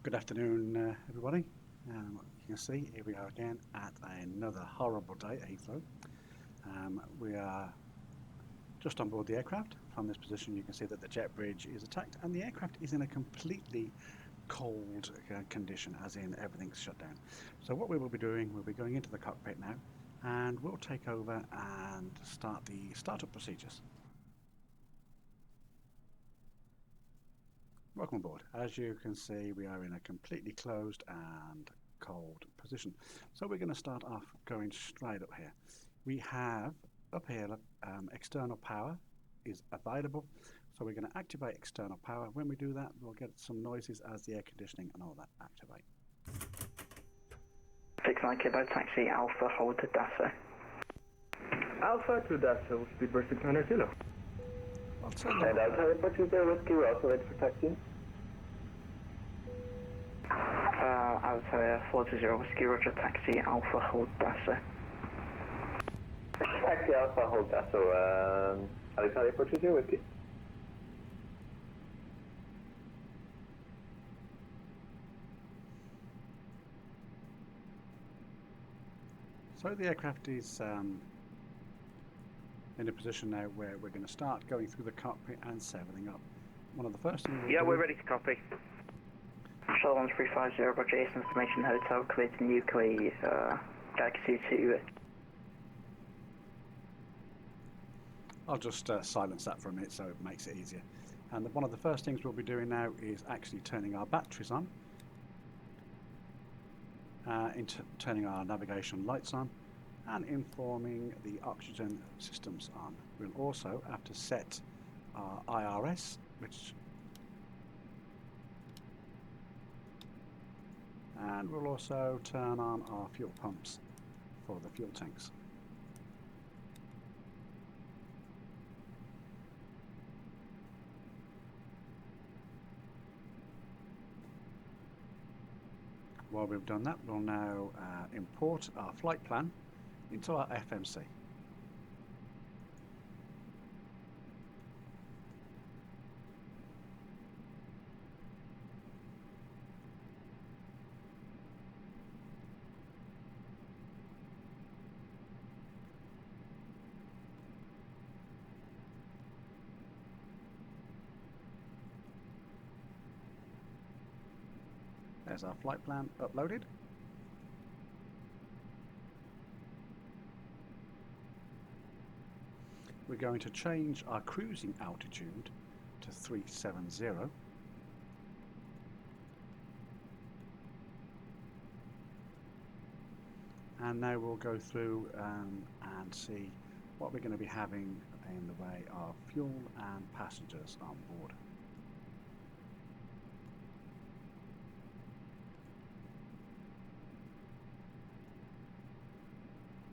Good afternoon, everybody. You can see here we are again at another horrible day at Heathrow. We are just on board the aircraft. From this position you can see that the jet bridge is attacked and the aircraft is in a completely cold condition, as in everything's shut down. So what we will be doing, we'll be going into the cockpit now and we'll take over and start the startup procedures. Welcome aboard. As you can see, we are in a completely closed and cold position. So we're going to start off going straight up here. We have up here external power is available. So we're going to activate external power. When we do that, we'll get some noises as the air conditioning and all that activate. 69 Kilo, taxi Alpha, hold to Dasso. Alpha to Dasso, speed burst 600 kilo. I'll turn And Alpha, Whiskey, we're also ready for taxi. Alpha 420 Whiskey, Roger, taxi Alpha, hold Dasso. Taxi Alpha, hold Dasso, Alexander 420 Whiskey. So the aircraft is in a position now where we're going to start going through the cockpit and set everything up. One of the first things we're ready to copy. Shuttle 1350, Roger, East Information Hotel, clear to nuclear, Galaxy 2. I'll just silence that for a minute so it makes it easier. And one of the first things we'll be doing now is actually turning our batteries on, turning our navigation lights on, and informing the oxygen systems on. We'll also have to set our IRS, and we'll also turn on our fuel pumps for the fuel tanks. While we've done that, we'll now import our flight plan into our FMC. There's our flight plan uploaded. We're going to change our cruising altitude to 370. And now we'll go through and see what we're going to be having in the way of fuel and passengers on board.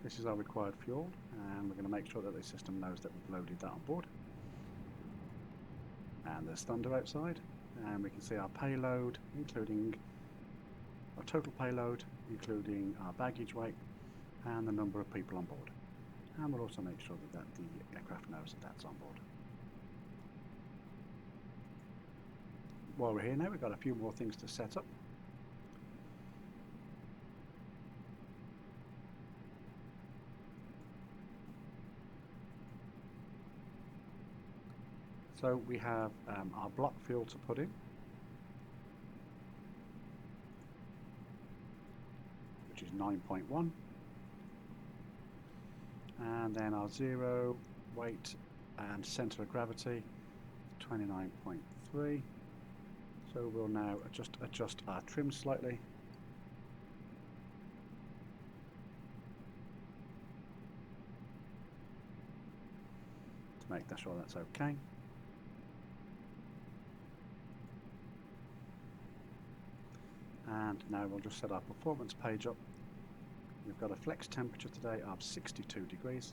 This is our required fuel, and we're going to make sure that the system knows that we've loaded that on board. And there's thunder outside, and we can see our payload, including our total payload, including our baggage weight, and the number of people on board. And we'll also make sure that the aircraft knows that that's on board. While we're here now, we've got a few more things to set up. So we have our block fuel to put in, which is 9.1, and then our zero, weight and centre of gravity, 29.3. So we'll now adjust our trim slightly. To make sure that's okay. And now we'll just set our performance page up. We've got a flex temperature today of 62 degrees.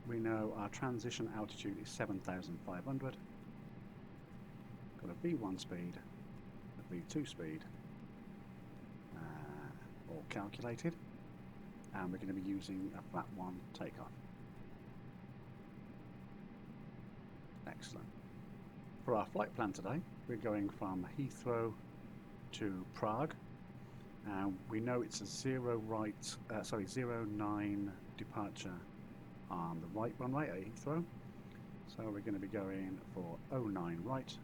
We know our transition altitude is 7,500. Got a V1 speed, a V2 speed, all calculated. And we're going to be using a flat 1 takeoff. Excellent. For our flight plan today, we're going from Heathrow to Prague. We know it's a 09 departure on the right runway at Heathrow. So we're going to be going for 09 right.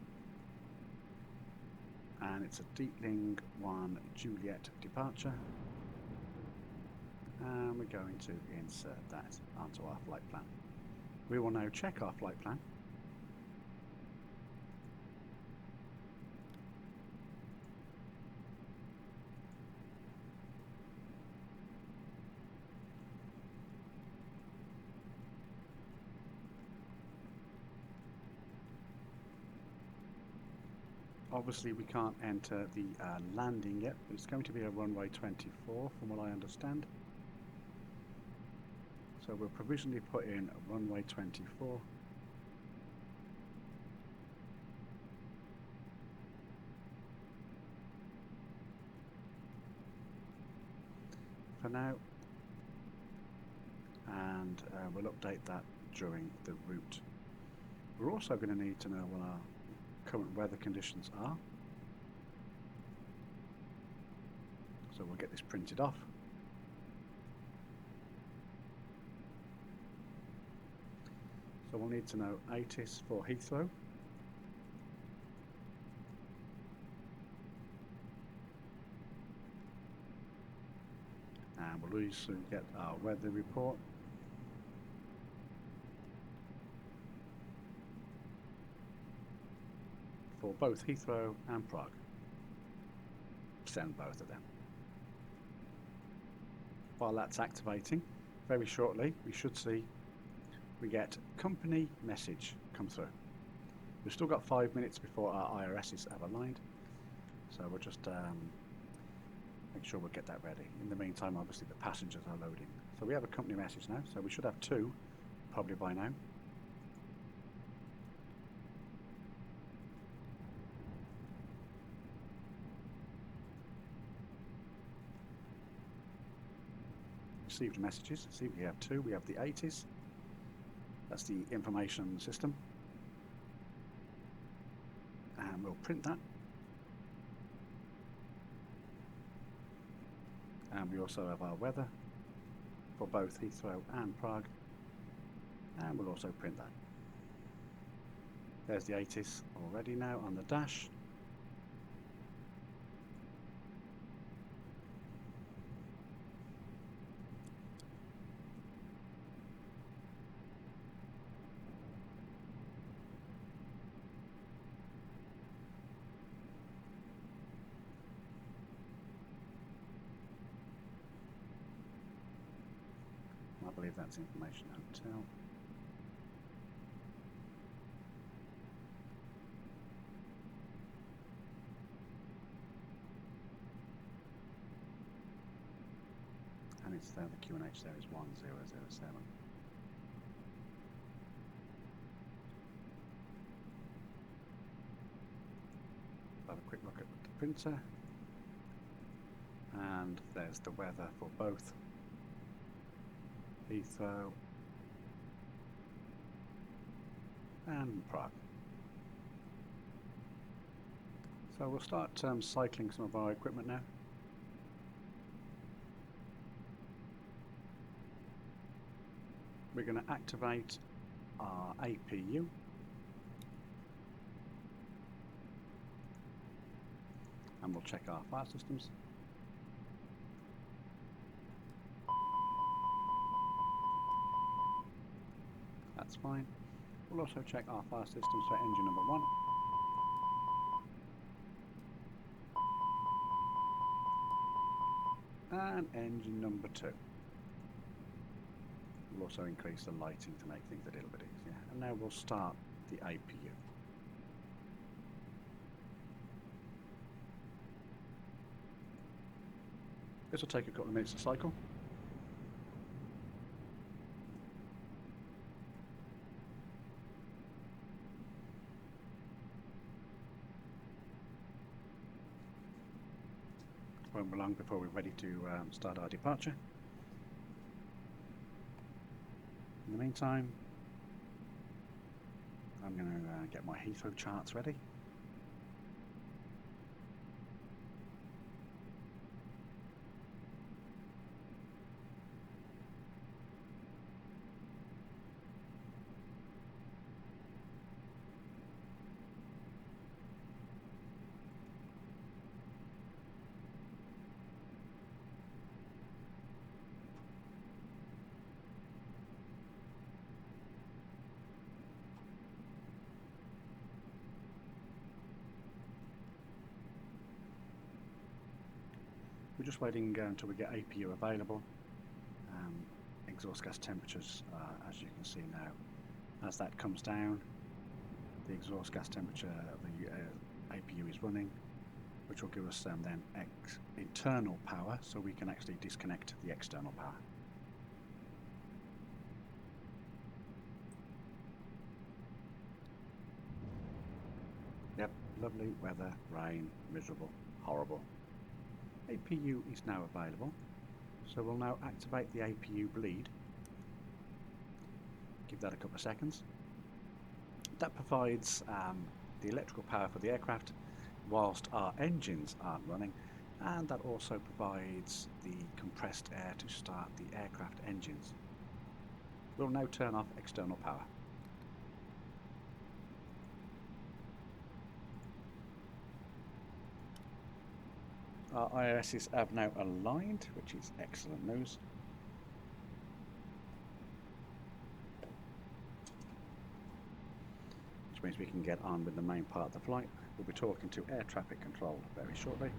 And it's a Deepling 1 Juliet departure. And we're going to insert that onto our flight plan. We will now check our flight plan. Obviously we can't enter the landing yet, but it's going to be a runway 24 from what I understand. So we'll provisionally put in a runway 24. For now, and we'll update that during the route. We're also going to need to know what our current weather conditions are. So we'll get this printed off. So we'll need to know ATC for Heathrow. And we'll also get our weather report. For both Heathrow and Prague. Send both of them. While that's activating, very shortly we should see we get company message come through. We've still got 5 minutes before our IRSs have aligned, so we'll just make sure we'll get that ready. In the meantime, obviously the passengers are loading. So we have a company message now, so we should have two probably by now. Received messages. See, we have two. We have the 80s. That's the information system. And we'll print that. And we also have our weather for both Heathrow and Prague. And we'll also print that. There's the 80s already now on the dash. I believe that's information hotel. And it's there, the QNH there is 1007. Have a quick look at the printer. And there's the weather for both Heathrow and Prague. So we'll start cycling some of our equipment now. We're going to activate our APU. And we'll check our fire systems. That's fine. We'll also check our fire systems for engine number 1. And engine number 2. We'll also increase the lighting to make things a little bit easier. And now we'll start the APU. This will take a couple of minutes to cycle. Won't be long before we're ready to start our departure. In the meantime, I'm I'm going to get my Heathrow charts ready. We're just waiting until we get APU available. Exhaust gas temperatures, as you can see now, as that comes down, the exhaust gas temperature of the APU is running, which will give us then internal power, so we can actually disconnect the external power. Yep, lovely weather, rain, miserable, horrible. APU is now available, so we'll now activate the APU bleed. Give that a couple of seconds. That provides the electrical power for the aircraft whilst our engines aren't running, and that also provides the compressed air to start the aircraft engines. We'll now turn off external power. Our IRSs have now aligned, which is excellent news. Which means we can get on with the main part of the flight. We'll be talking to air traffic control very shortly.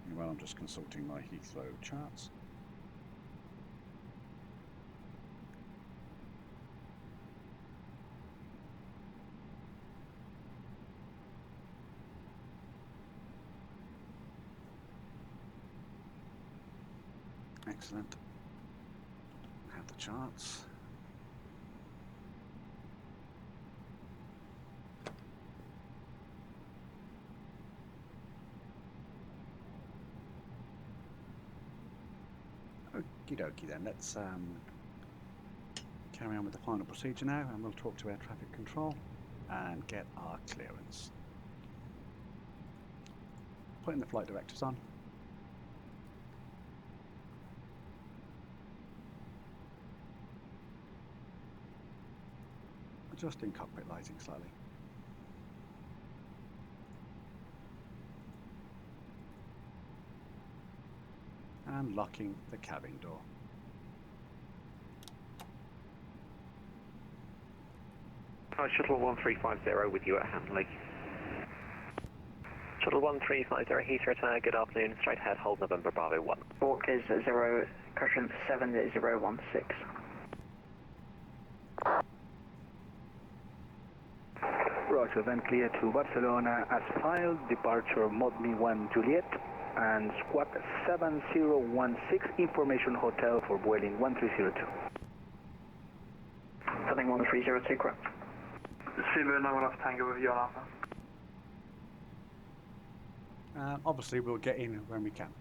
Meanwhile, I'm just consulting my Heathrow charts. Excellent. Have the charts. Okie dokie then, let's carry on with the final procedure now, and we'll talk to air traffic control and get our clearance. Putting the flight directors on. Adjusting cockpit lighting slightly. And locking the cabin door. Shuttle 1350 with you at Hanley. Shuttle 1350 Heathrow Tower, good afternoon, straight ahead, hold November Bravo 1. Walk is 0, cushion 7016. Roger, then clear to Barcelona as filed, departure Modmi 1 Juliet, and squawk 7016, information hotel for Vueling 1302. Something 1302, correct. Silver number of Tango with you on Alpha. Obviously we'll get in when we can.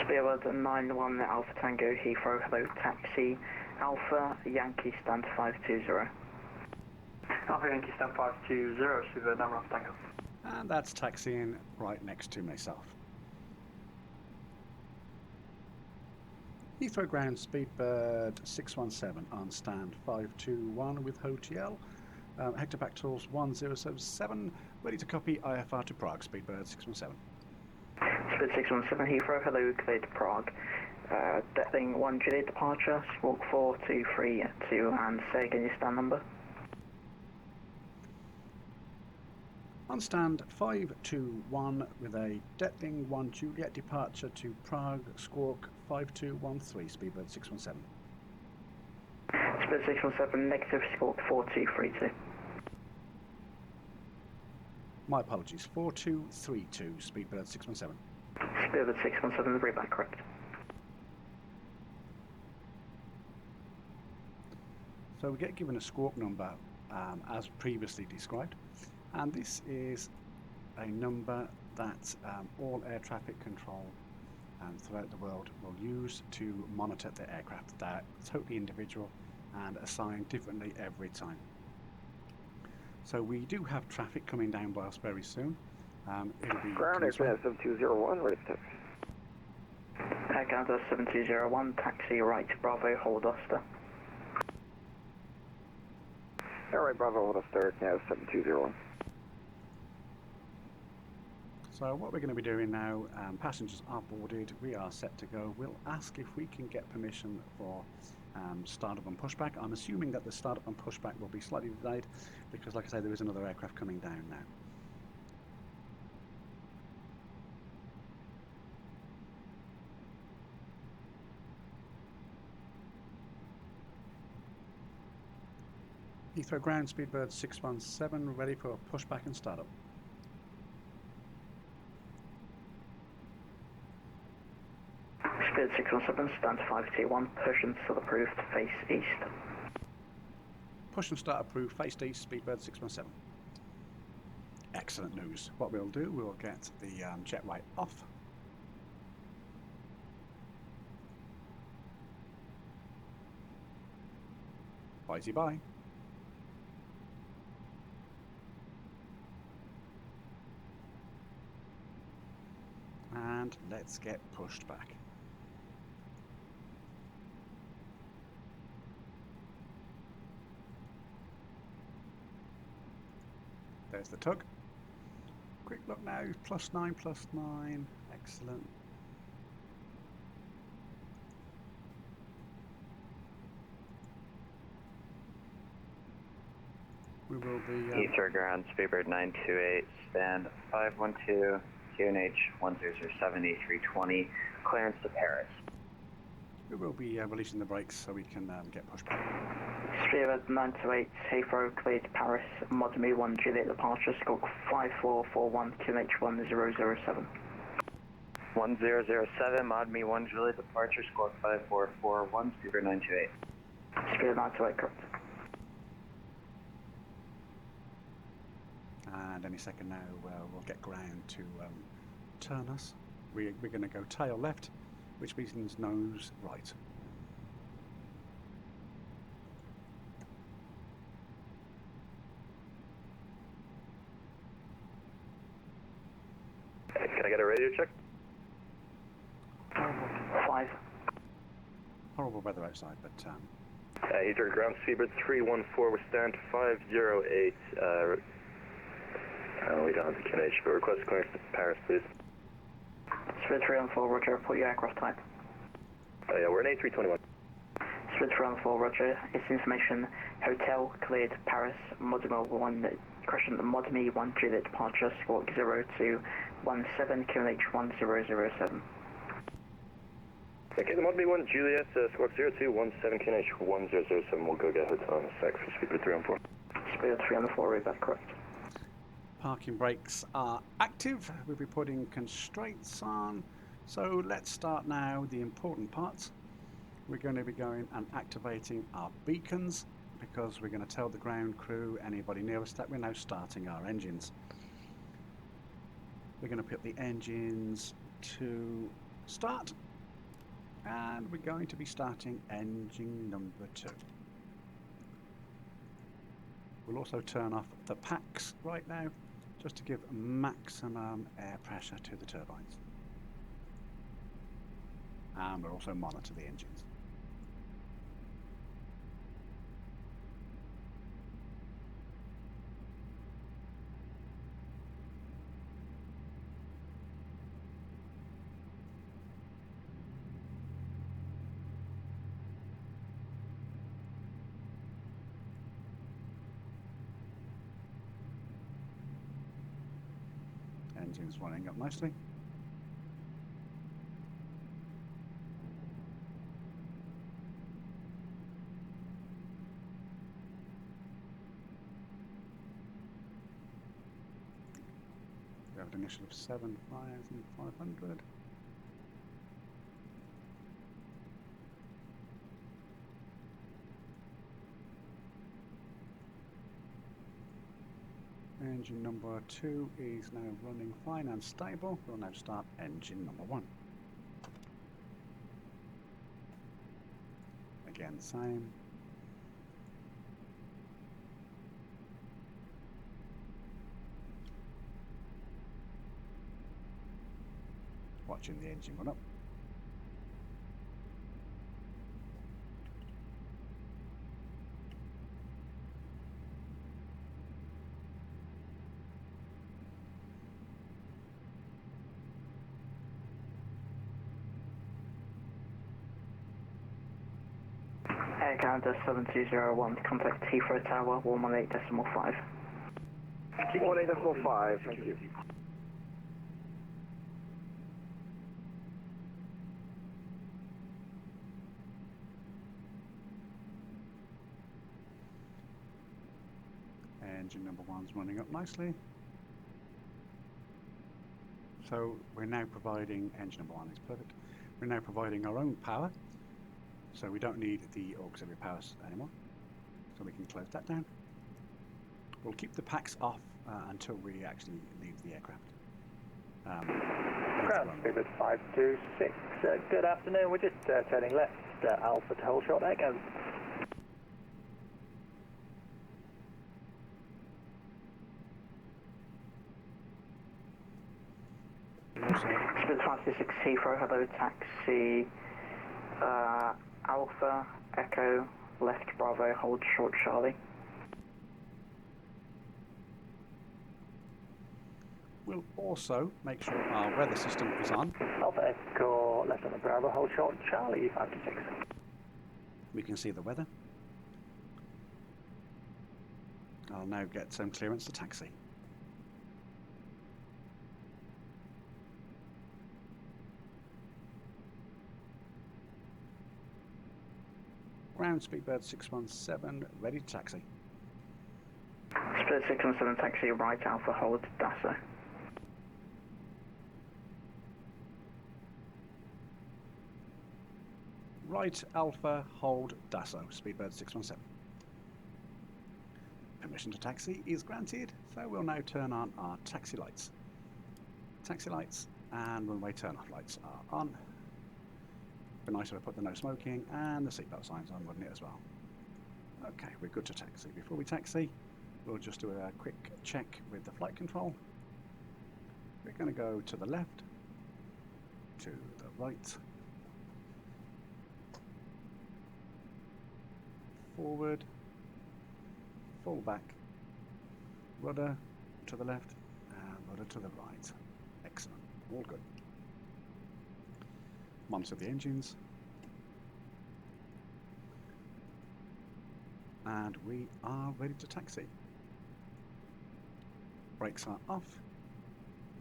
Spirit 91 Alpha Tango Heathrow, hello, taxi Alpha Yankee stand 520. Alpha Yankee stand 520, Silver number of Tango. And that's taxiing right next to myself. Heathrow ground Speedbird 617 on stand 521 with Hotel. Hectopactals 1077, ready to copy IFR to Prague, Speedbird 617. Speed 617 Heathrow, hello, cleared to Prague. Detling 1 Juliet departure, squawk 4232, and say again your stand number. On stand 521 with a Detling 1 Juliet departure to Prague, squawk 5213, Speedbird 617. Speed 617 negative, squawk 4232. My apologies, 4232, Speedbird 617. Speedbird 617, the readback correct. So we get given a squawk number as previously described, and this is a number that all air traffic control throughout the world will use to monitor their aircraft. They're totally individual and assigned differently every time. So we do have traffic coming down by us very soon. It'll be Ground Aircraft 7201, ready for taxi. Air Canada 7201, taxi right, Bravo, hold Oster. Alright, Bravo, hold Oster, now 7201. So what we're going to be doing now, passengers are boarded, we are set to go. We'll ask if we can get permission for startup and pushback. I'm assuming that the startup and pushback will be slightly delayed because, like I say, there is another aircraft coming down now. Heathrow ground, Speedbird 617, ready for pushback and startup. Speed 617, stand 521, push and start approved, face east. Push and start approved, face east, Speedbird 617. Excellent news. What we'll do, we'll get the jet right off. Bye-bye. Bye. And let's get pushed back. There's the tug. Quick look now, +9, +9, excellent. We will be... Heathrow ground, Speedbird 928, stand 512, QNH 1007 A320, clearance to Paris. We will be releasing the brakes so we can get pushed back. Speedbird 928, Heathrow, cleared to Paris, Modemy 1 Juliet departure, squawk 5441, QNH 1007. 1007, Modemy 1 Juliet departure, squawk 5441, Speedbird 928. Speedbird 928, correct. And any second now we'll get ground to turn us. We're going to go tail left, which means nose right. Can I get a radio check? Five. Horrible weather outside, but Heathrow ground, Speedbird 314, we stand 508. We don't have the QNH, but request clearance to Paris, please. Speedbird 314, roger, report your aircraft type. Yeah, we're an A321. Speedbird 314, roger, it's information, hotel, cleared, Paris, Modemy 1, correction, Modemy 1 Juliet departure, squawk 0217, QNH 1007. Okay, the Modemy 1 Juliet, squawk 0217, QNH 1007, we'll go get a hotel in a sec for Speedbird 314. Speedbird 314, read that correct. parking brakes are active. We'll be putting constraints on. So let's start now the important parts. We're going to be going and activating our beacons because we're going to tell the ground crew, anybody near us, that we're now starting our engines. We're going to put the engines to start, and we're going to be starting engine number 2. We'll also turn off the packs right now just to give maximum air pressure to the turbines. And we'll also monitor the engines. Engines running up nicely. We have an initial of 7,500. Engine number 2 is now running fine and stable. We'll now start engine number 1. Again, same. Watching the engine run up. Air Canada 7201, contact Heathrow Tower 118.5. 118.5, thank you. Engine number 1's running up nicely. So we're now providing, engine number 1 is perfect, we're now providing our own power. So we don't need the auxiliary power anymore. So we can close that down. We'll keep the packs off until we actually leave the aircraft. Ground Speedbird 526, good afternoon. We're just turning left, Alpha to hold short echo. Speedbird 526 Heathrow, hello, taxi Alpha, Echo, left Bravo, hold short Charlie. We'll also make sure our weather system is on. Alpha Echo, left on the Bravo, hold short Charlie 526. We can see the weather. I'll now get some clearance to taxi. Ground Speedbird 617, ready to taxi. Speedbird 617 taxi right Alpha, hold Dasso. Right Alpha, hold Dasso, Speedbird 617. Permission to taxi is granted, so we'll now turn on our taxi lights. Taxi lights and runway turn off lights are on. Be nice if I put the no smoking and the seatbelt signs on, wouldn't it, as well? Okay, we're good to taxi. Before we taxi, we'll just do a quick check with the flight control. We're going to go to the left, to the right, forward, full back, rudder to the left, and rudder to the right. Excellent, all good. Monitor the engines. And we are ready to taxi. Brakes are off.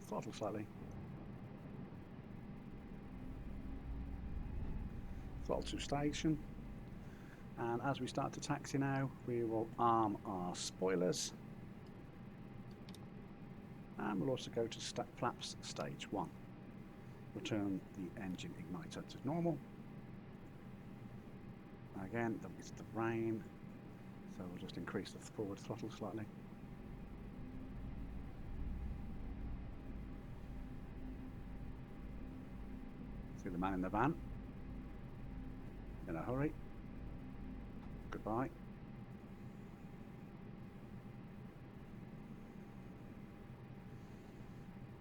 Throttle slightly. Throttle to station. And as we start to taxi now, we will arm our spoilers. And we'll also go to flaps stage 1. Return the engine igniter to normal. Again, it's the rain, so we'll just increase the forward throttle slightly. See the man in the van. In a hurry. Goodbye.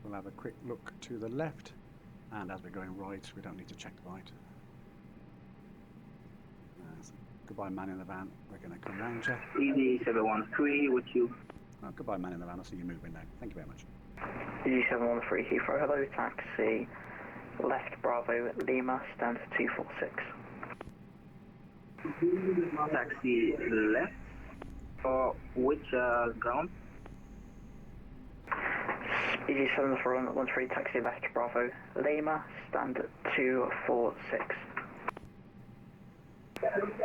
We'll have a quick look to the left. And as we're going right, we don't need to check the right. So goodbye, man in the van. We're going to come round you. ED713 with you. Oh, goodbye, man in the van. I see you moving now. Thank you very much. ED713 Heathrow, hello, taxi left Bravo, Lima, stand 246. Taxi left. For which ground? ED713 taxi left Bravo, Lima, stand 246.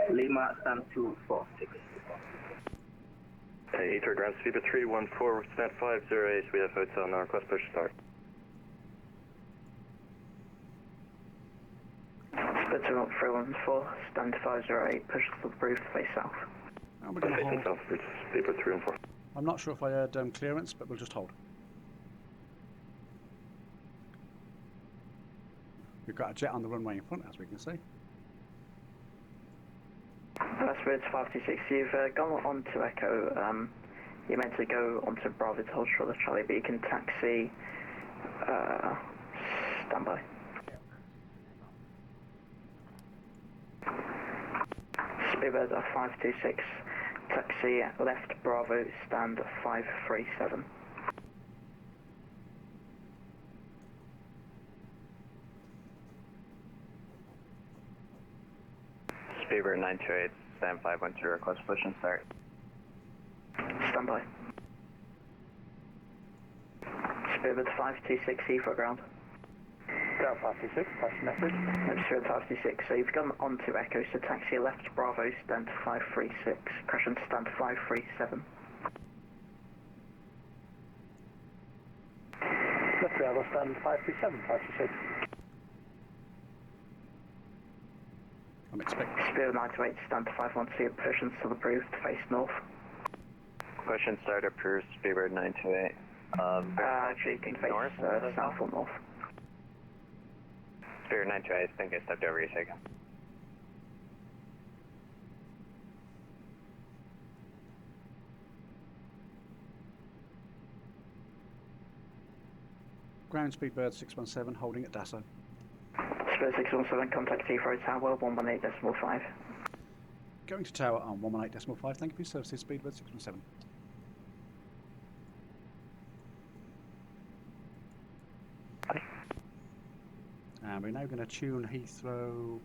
Lima, stand 246. Hey, Heathrow ground Speedbird 314, stand 508, we have hotel now, request push start. Speedbird 314, stand 508, push to the roof, face south. And we're going to hold. South, Speedbird 314. I'm not sure if I heard clearance, but we'll just hold. We've got a jet on the runway in front, as we can see. Spirit 526, you've gone on to Echo. You're meant to go onto Bravo to hold short of Charlie, but you can taxi. Standby. Speedbird 526, taxi left Bravo, stand 537. Speedbird 928, stand 512, request push and start. Standby. Speedbird 526, Heathrow ground. Ground 526, pass message. Spirit 526, so you've gone on to Echo, so taxi left Bravo, stand 536, crash and stand 537. Left Bravo, stand 537, 526. I'm expecting. Spirit 928, stand 512, permission still approved, face north. Push and start approved, Speedbird 928. Actually, you can face north, south or north. Speedbird 928, I think I stepped over your takeoff. Ground Speedbird 617, holding at Dasso. Spirit 617, contact Heathrow Tower, 118.5. Going to tower on 118.5. Thank you for your services, Speedbird 617. And we're now going to tune Heathrow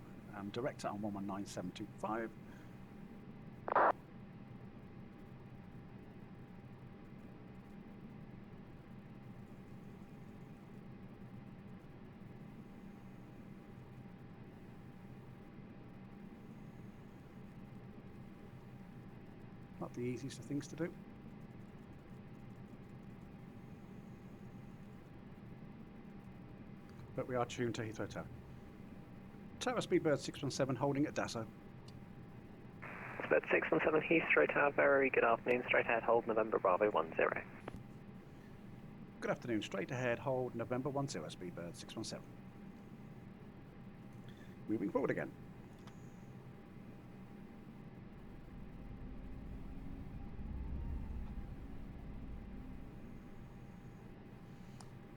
director on 119725. Not the easiest of things to do. But we are tuned to Heathrow Tower. Tower Speedbird 617 holding at Dasso. Speedbird 617 Heathrow Tower, very good afternoon. Straight ahead, hold November Bravo 10. Good afternoon, straight ahead, hold November 10, Speedbird 617. Moving forward again.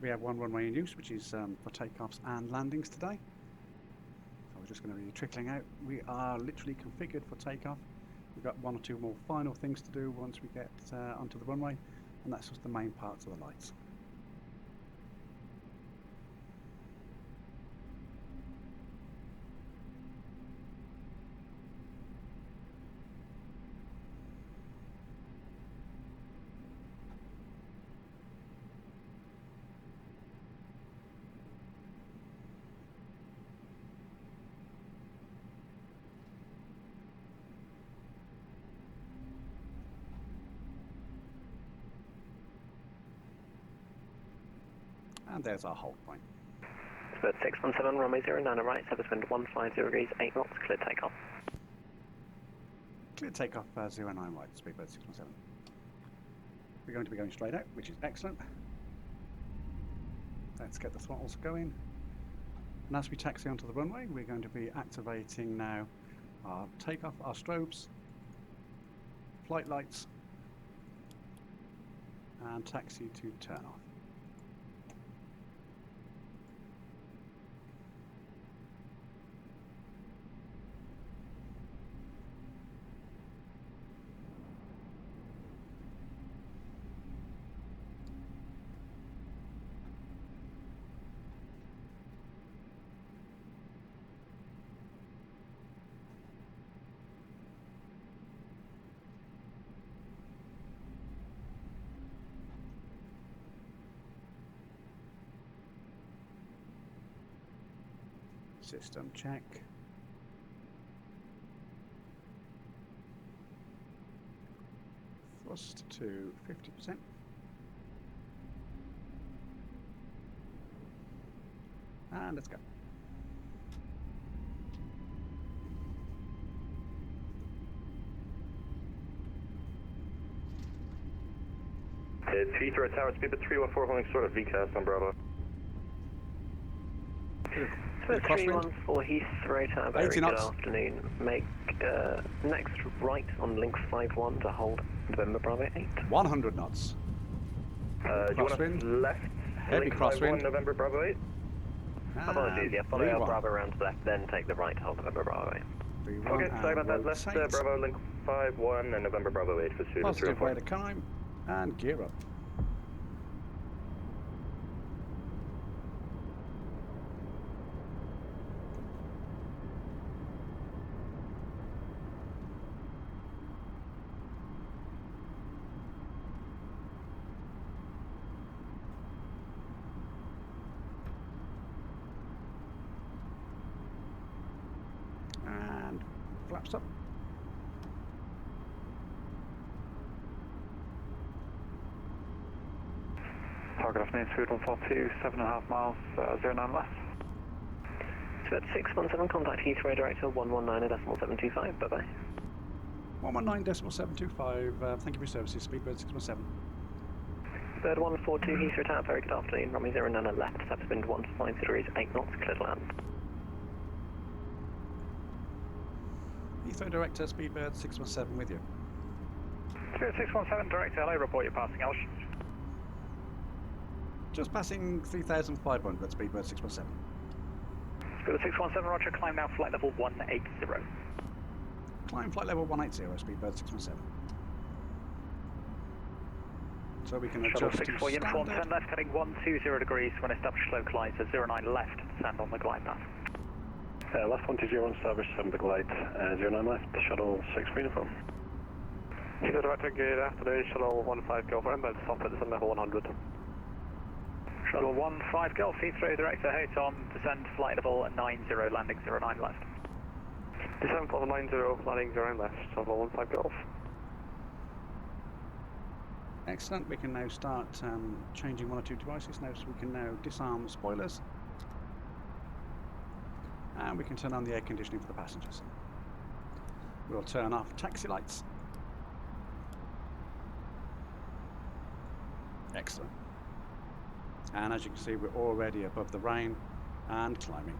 We have one runway in use, which is for takeoffs and landings today. So we're just going to be trickling out. We are literally configured for takeoff. We've got one or two more final things to do once we get onto the runway, and that's just the main parts of the lights. And there's our hold point. Speedbird 617, runway 09 right, surface wind 150 degrees, 8 knots, clear takeoff. Clear takeoff 09 right, Speedbird 617. We're going to be going straight out, which is excellent. Let's get the throttles going. And as we taxi onto the runway, we're going to be activating now our takeoff, our strobes, flight lights, and taxi to turn off. System check. Thrust to 50%. And let's go. It's Heathrow Tower, speed at 314, holding sort of VCAS on Bravo. Split 314 Heathrow Tower, very 80 good knots. afternoon. Make next right on link 51 to hold November Bravo 8. 100 knots. Do you want us Crosswind. left? Heavy Link crosswind. 51, November Bravo 8? Apologies, yeah, follow V1. our Bravo around to the left, then take the right, hold November Bravo 8. V1 Okay, sorry and about that. Left rotate. Bravo, link 51 and November Bravo 8 for speed at Positive 314. rate of climb and gear up. And flaps up. Target afternoon, speed 142, 7.5 miles, 09 left. Split 617, contact Heathrow Director 119.725, bye-bye. 119.725. Thank you for your services. Speedbird 617. Bird 142 Heathrow Tower, very good afternoon. Runway 09 left, subwind 150 degrees, 8 knots, clear to land. Heathrow Director, Speedbird 617 with you. Speed 617, Director, hello, report you're passing altitude. Just passing 3,500, Speedbird 617. Speed 617, roger, climb now, flight level 180. Climb flight level 180, Speedbird 617. So we can Shuttle adjust 64, to uniform, standard. 10 left, heading 120 degrees, when established slow glide, so 09 left, stand on the glide path. Left 120, established 7 big light, 09 left, shuttle 6 for uniform. Heathrow Director, good afternoon, shuttle 15 Golf, and stop at descent level 100. Shuttle 15 Golf, Heathrow Director, hey Tom, descend flight level 90, landing 09 left. Descent level 90, landing 09 left, shuttle 15 Golf. Excellent. We can now start changing one or two devices now, so we can now disarm the spoilers. And we can turn on the air conditioning for the passengers. We'll turn off taxi lights. Excellent. And as you can see, we're already above the rain and climbing.